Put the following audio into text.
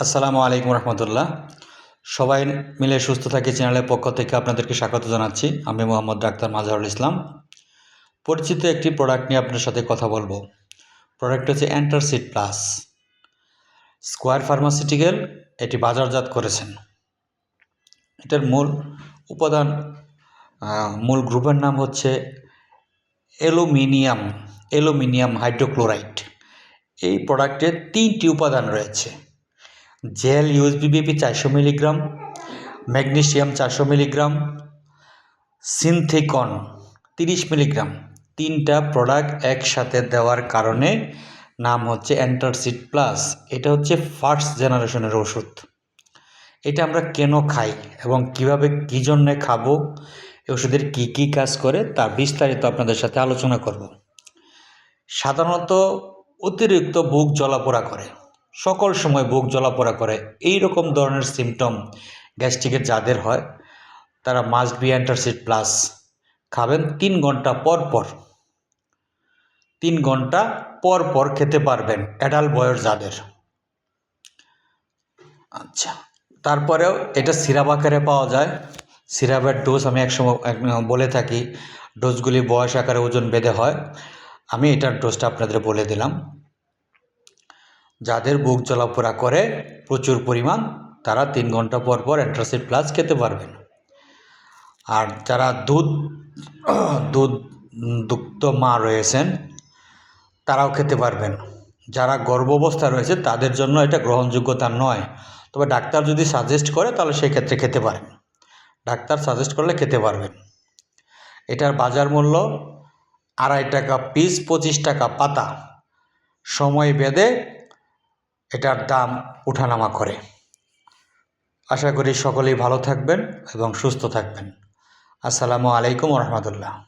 আসসালামু আলাইকুম রহমতুল্লাহ। সবাই মিলে সুস্থ থাকি চ্যানেলের পক্ষ থেকে আপনাদেরকে স্বাগত জানাচ্ছি। আমি মোহাম্মদ ডাক্তার মাজহারুল ইসলাম। পরিচিত একটি প্রোডাক্ট নিয়ে আপনার সাথে কথা বলবো। প্রোডাক্ট হচ্ছে অ্যান্টারসিড প্লাস। স্কোয়ার ফার্মাসিউটিক্যাল এটি বাজারজাত করেছেন। এটার উপাদান মূল গ্রুপের নাম হচ্ছে অ্যালুমিনিয়াম হাইড্রোক্লোরাইড। এই প্রোডাক্টের 3টি উপাদান রয়েছে। জেল ইউএসবিবিপি 400 মিলিগ্রাম, ম্যাগনেসিয়াম 400 মিলিগ্রাম, সিনথেকন 30 মিলিগ্রাম। 3টা প্রোডাক্ট একসাথে দেওয়ার কারণে নাম হচ্ছে অ্যান্টারসিড প্লাস। এটা হচ্ছে ফার্স্ট জেনারেশনের ওষুধ। এটা আমরা কেন খাই এবং কিভাবে কী জন্যে খাবো, এই ওষুধের কী কী কাজ করে তার বিস্তারিত আপনাদের সাথে আলোচনা করব। সাধারণত অতিরিক্ত বুক জ্বলাপোড়া করে, সকল সময় বুক জ্বলাপোড়া করে, এই রকম ধরনের সিমটম গ্যাস্ট্রিকের যাদের হয় তারা মাস্ট বি অ্যান্টারসিড প্লাস খাবেন। 3 ঘন্টা পর পর 3 ঘন্টা পর পর খেতে পারবেন অ্যাডাল্ট বয়স যাদের। আচ্ছা, তারপরেও এটা সিরাপ আকারে পাওয়া যায়। সিরাপের ডোজ আমি একসময় বলে থাকি, ডোজগুলি বয়স আকারে ওজন বেঁধে হয়। আমি এটার ডোজটা আপনাদের বলে দিলাম। যাদের বুক জ্বলাপোড়া করে প্রচুর পরিমাণ, তারা 3 ঘন্টা পর পর অ্যান্টারসিড প্লাস খেতে পারবেন। আর যারা দুগ্ধ মা রয়েছেন তারাও খেতে পারবেন। যারা গর্ভাবস্থা রয়েছে তাদের জন্য এটা গ্রহণযোগ্যতা নয়, তবে ডাক্তার যদি সাজেস্ট করে তাহলে সেক্ষেত্রে খেতে পারেন। ডাক্তার সাজেস্ট করলে খেতে পারবেন। এটার বাজার মূল্য 2.5 টাকা পিস, 25 টাকা পাতা। সময় বেঁধে এটার দাম উঠানামা করে। আশা করি সকলেই ভালো থাকবেন এবং সুস্থ থাকবেন। আসসালামু আলাইকুম রহমতুল্লাহ।